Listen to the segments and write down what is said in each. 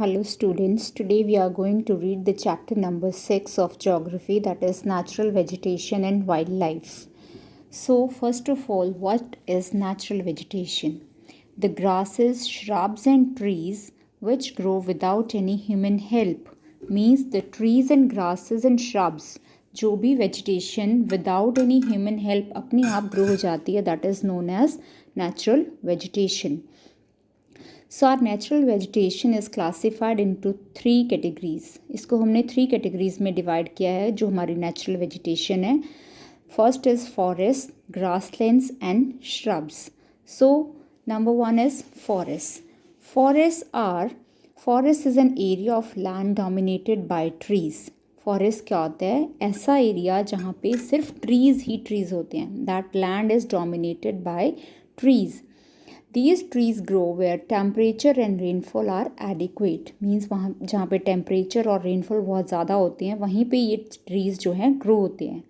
Hello students, today we are going to read the chapter number 6 of geography, that is natural vegetation and wildlife. So first of all, what is natural vegetation? The grasses, shrubs and trees which grow without any human help, means the trees and grasses and shrubs जो भी vegetation without any human help अपने आप grow हो जाती है, that is known as natural vegetation. So our natural vegetation is classified into 3 categories. इसको हमने 3 categories में divide किया है जो हमारी natural vegetation है. First is forest, grasslands and shrubs. So number 1 is forest. Forest is an area of land dominated by trees. Forest क्या होता है? ऐसा एरिया जहाँ पे सिर्फ ट्रीज़ ही ट्रीज़ होते हैं. That land is dominated by trees. These trees grow where temperature and rainfall are adequate. Means वहाँ जहाँ पे टेम्परेचर और रेनफॉल बहुत ज़्यादा होते हैं वहीं पे ये ट्रीज़ जो हैं ग्रो होते हैं.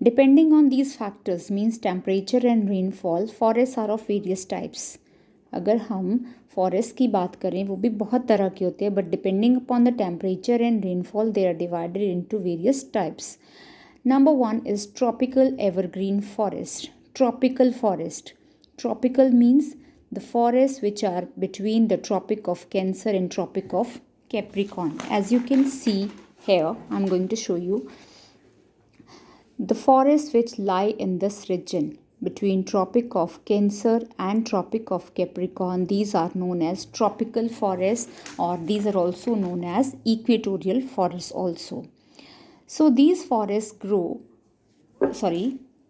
Depending on these factors means temperature and rainfall, forest are of various types. अगर हम फॉरेस्ट की बात करें वो भी बहुत तरह के होते हैं, but depending upon the temperature and rainfall they are divided into various types. Number 1 is tropical evergreen forest. Tropical means the forests which are between the Tropic of Cancer and Tropic of Capricorn. As you can see here, I'm going to show you the forests which lie in this region between Tropic of Cancer and Tropic of Capricorn. These are known as tropical forests, or these are also known as equatorial forests also. So these forests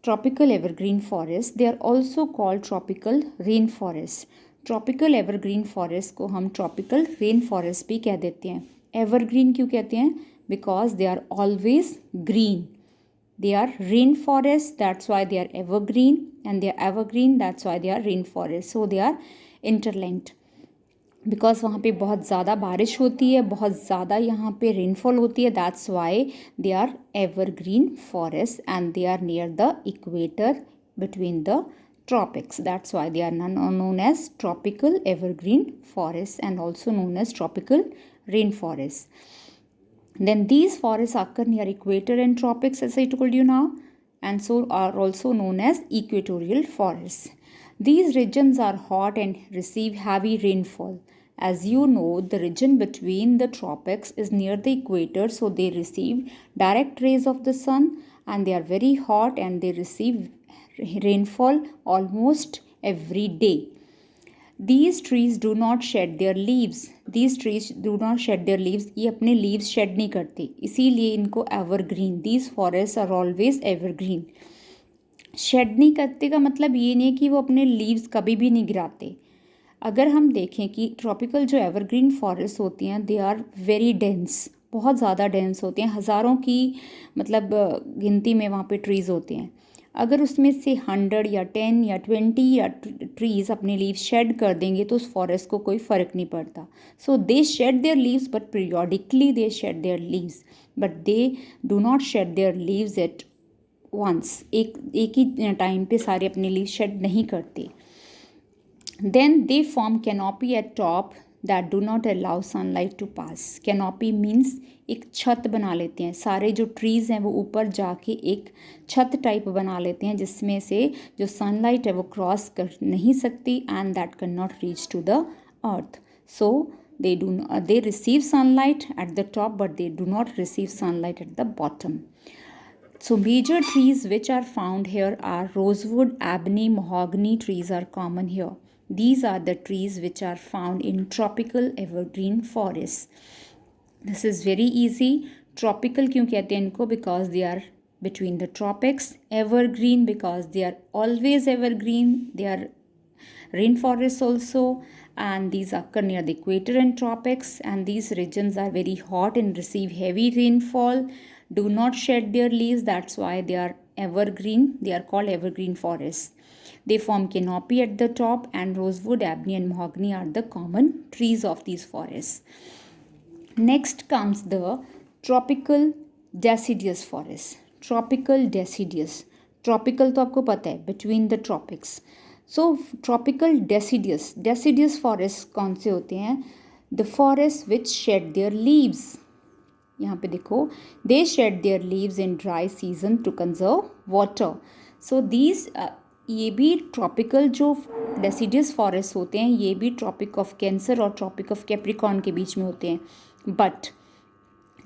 tropical evergreen forests, they are also called tropical rainforests. Tropical evergreen forest को हम tropical rain forest भी कह देते हैं. Evergreen क्यों कहते हैं? Because they are always green. They are rain forest, that's why they are evergreen, and they are evergreen, that's why they are rain forest. So they are interlinked because वहाँ पे बहुत ज़्यादा बारिश होती है, बहुत ज़्यादा यहाँ पे रेनफॉल होती है. That's why they are evergreen forest and they are near the equator between the tropics. That's why they are known as tropical evergreen forests and also known as tropical rainforests. Then these forests occur near equator and tropics, as I told you now, and so are also known as equatorial forests. These regions are hot and receive heavy rainfall. As you know, the region between the tropics is near the equator, so they receive direct rays of the sun and they are very hot and they receive rainfall almost every day. These trees do not shed their leaves. ये अपने leaves shed नहीं करते, इसीलिए इनको evergreen. These forests are always evergreen. shed नहीं करते का मतलब ये नहीं कि वो अपने leaves कभी भी नहीं गिराते. अगर हम देखें कि ट्रॉपिकल जो एवरग्रीन फॉरेस्ट होती हैं, दे आर वेरी डेंस, बहुत ज़्यादा डेंस होते हैं. हज़ारों की मतलब गिनती में वहाँ पे ट्रीज़ होते हैं. अगर उसमें से 100 या 10 या 20 या ट्रीज़ अपने लीव्स शेड कर देंगे तो उस फॉरेस्ट को कोई फ़र्क नहीं पड़ता. So they shed their leaves, but periodically they shed their leaves, but they do not shed their leaves at once. एक ही टाइम पे सारे अपने लीव्स शेड नहीं करते. Then they form canopy at top that do not allow sunlight to pass. Canopy means एक छत बना लेते हैं. सारे जो ट्रीज़ हैं वो ऊपर जाके एक छत टाइप बना लेते हैं जिसमें से जो सनलाइट है वो क्रॉस कर नहीं सकती, and that can not reach to the earth. So they receive sunlight at the top, but they do not receive sunlight at the bottom. So major trees which are found here are rosewood, ebony, mahogany trees are common here. These are the trees which are found in tropical evergreen forests. This is very easy. Tropical क्यों कहते हैं इनको? Because they are between the tropics. Evergreen because they are always evergreen. They are rainforests also, and these occur near the equator and tropics, and these regions are very hot and receive heavy rainfall, do not shed their leaves. That's why they are evergreen. They are called evergreen forests. They form canopy at the top, and rosewood, ebony and mahogany are the common trees of these forests. Next comes the tropical deciduous forest. Tropical तो आपको पता है between the tropics. So tropical deciduous forest कौन से होते हैं? The forest which shed their leaves, यहाँ पे देखो, they shed their leaves in dry season to conserve water. So these ये भी ट्रॉपिकल जो डेसिडियस फॉरेस्ट होते हैं, ये भी ट्रॉपिक ऑफ कैंसर और ट्रॉपिक ऑफ कैप्रिकॉर्न के बीच में होते हैं. बट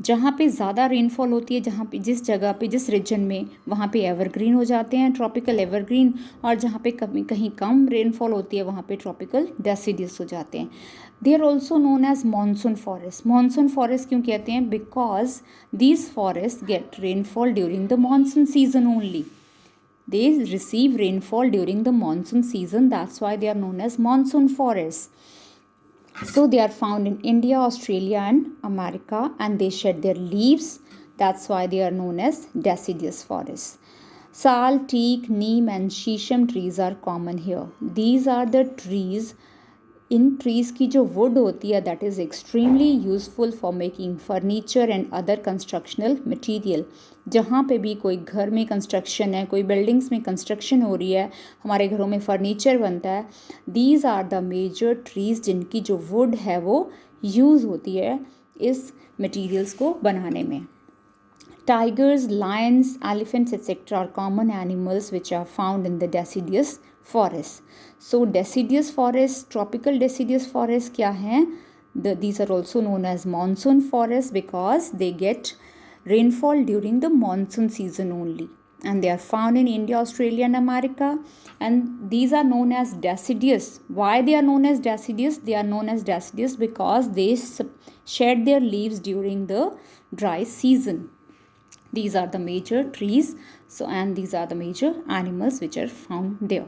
जहाँ पे ज़्यादा रेनफॉल होती है, जहाँ पे जिस जगह पे जिस रीजन में, वहाँ पे एवरग्रीन हो जाते हैं, ट्रॉपिकल एवरग्रीन. और जहाँ पे कहीं कम रेनफॉल होती है, वहाँ पे ट्रॉपिकल डेसिडियस हो जाते हैं. They are also known as monsoon forest. Monsoon forest क्यों कहते हैं? Because these forest get rainfall during the monsoon season only. They receive rainfall during the monsoon season. That's why they are known as monsoon forests. So they are found in India, Australia and America, and they shed their leaves. That's why they are known as deciduous forests. Sal, teak, neem and shisham trees are common here. These are the trees. In trees की जो would होती है, that is extremely useful for making furniture and other constructional material. जहाँ पे भी कोई घर में कंस्ट्रक्शन है, कोई बिल्डिंग्स में कंस्ट्रक्शन हो रही है, हमारे घरों में फर्नीचर बनता है, these are the major trees जिनकी जो वुड है वो यूज़ होती है इस मटीरियल्स को बनाने में. Tigers, lions, elephants, etc. are common animals which are found in the deciduous forest. So deciduous forest, tropical deciduous forest क्या हैं? These are also known as monsoon forests because they get rainfall during the monsoon season only. And they are found in India, Australia and America. And these are known as deciduous. Why they are known as deciduous? They are known as deciduous because they shed their leaves during the dry season. These are the major trees, and these are the major animals which are found there.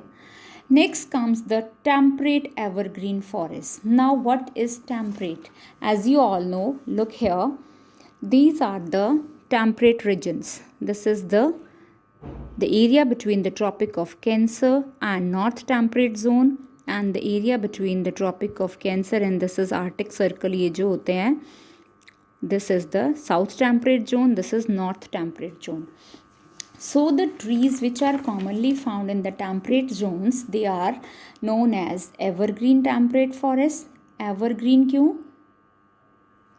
Next comes the temperate evergreen forest. Now what is temperate? As you all know, look here, these are the temperate regions. This is the area between the Tropic of Cancer and North Temperate Zone, and the area between the Tropic of Cancer and this is Arctic Circle. ये जो होते हैं, this is the South Temperate Zone, this is North Temperate Zone. So the trees which are commonly found in the temperate zones, they are known as evergreen temperate forest. Evergreen क्यों?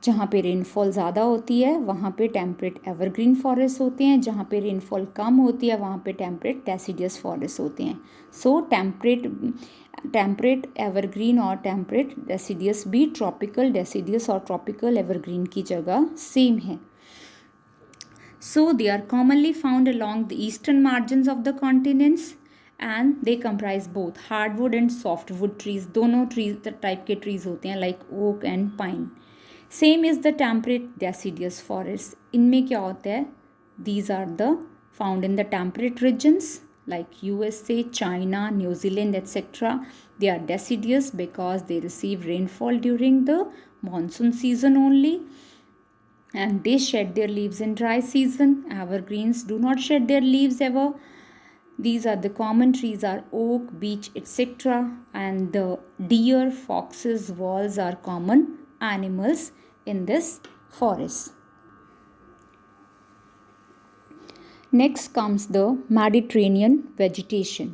जहाँ पे rainfall ज़्यादा होती है वहाँ पे temperate evergreen forest होते हैं, जहाँ पे रेनफॉल कम होती है वहाँ पे टेम्परेट डेसिडियस फॉरेस्ट होते हैं. सो टेम्परेट एवरग्रीन और टेम्परेट डेसिडियस भी ट्रॉपिकल डेसिडियस और ट्रॉपिकल एवरग्रीन की जगह सेम है. So they are commonly found along the eastern margins of the continents and they comprise both hardwood and softwood trees. दोनों trees type के trees होते हैं, like oak and pine. Same is the temperate deciduous forest. इनमें क्या होता है? These are the found in the temperate regions like USA, China, New Zealand, etc. They are deciduous because they receive rainfall during the monsoon season only, and they shed their leaves in dry season. Evergreens do not shed their leaves ever. These are the common trees are oak, beech, etc. And the deer, foxes, wolves are common animals in this forest. Next comes the Mediterranean vegetation.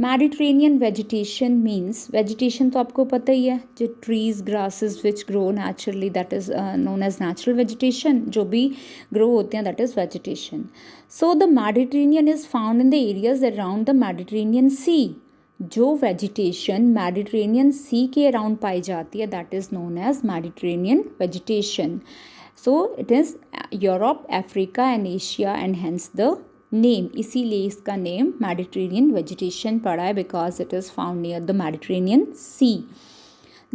Mediterranean vegetation means vegetation तो आपको पता ही है, जो trees, grasses which grow naturally, that is known as natural vegetation. जो भी grow होते हैं, that is vegetation. So the Mediterranean is found in the areas around the Mediterranean Sea. जो vegetation Mediterranean Sea के around पाई जाती है, that is known as Mediterranean vegetation. So it is Europe, Africa and Asia and hence the name. इसीलिए इसका name Mediterranean vegetation पड़ा है because it is found near the Mediterranean Sea.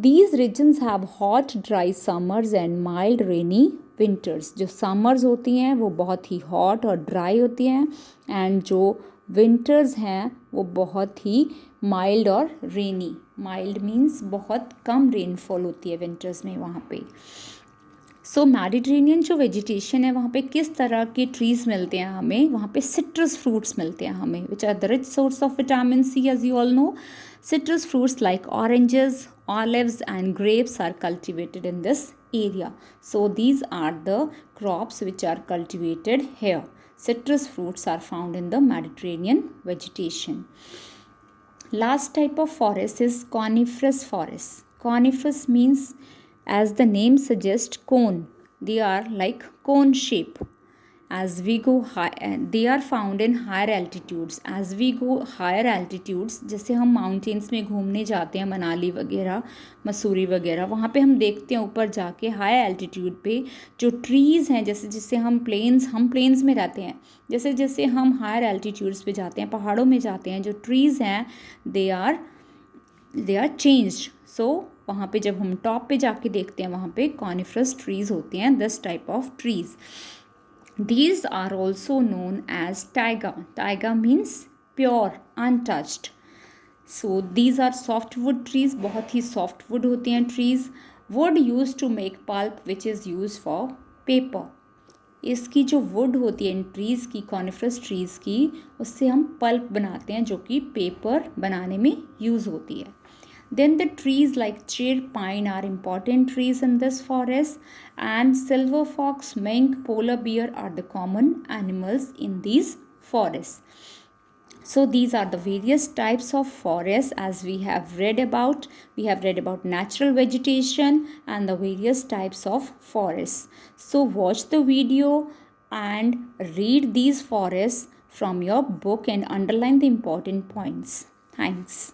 These regions have hot, dry summers and mild, rainy winters. जो summers होती हैं वो बहुत ही hot और dry होती हैं and जो winters हैं वो बहुत ही mild और rainy. Mild means बहुत कम rainfall होती है winters में वहाँ पे. सो मेडिटेरेनियन जो वेजिटेशन है वहाँ पे किस तरह के ट्रीज़ मिलते हैं हमें? वहाँ पे सिट्रस फ्रूट्स मिलते हैं हमें, which are the rich source of vitamin C. As you all know, citrus fruits like oranges, olives and grapes are cultivated in this area. So these are the crops which are cultivated here. Citrus fruits are found in the Mediterranean vegetation. Last type of forest is coniferous forest. Coniferous means As the name suggests, cone. They are like cone shape. As we go high, they are found in higher altitudes. As we go higher altitudes, जैसे हम mountains में घूमने जाते हैं, मनाली वगैरह, मसूरी वगैरह, वहाँ पे हम देखते हैं ऊपर जाके हाई एल्टीट्यूड पे जो ट्रीज़ हैं, जैसे जिससे हम प्लेन्स में रहते हैं, जैसे जैसे हम हायर एल्टीट्यूड्स पे जाते हैं, पहाड़ों में जाते हैं, जो ट्रीज़ हैं दे आर चेंज्ड. सो वहाँ पे जब हम टॉप पे जाके देखते हैं, वहाँ पे कॉनिफरस ट्रीज़ होते हैं, this type of trees. These are also known as taiga. Taiga means pure, untouched. So these are softwood trees. बहुत ही softwood होते हैं trees. Wood used to make pulp, which is used for paper. इसकी जो wood होती है इन trees की, coniferous trees की, उससे हम pulp बनाते हैं जो कि paper बनाने में use होती है. Then the trees like cher, pine are important trees in this forest, and silver fox, mink, polar bear are the common animals in these forests. So these are the various types of forests as we have read about. We have read about natural vegetation and the various types of forests. So watch the video and read these forests from your book and underline the important points. Thanks.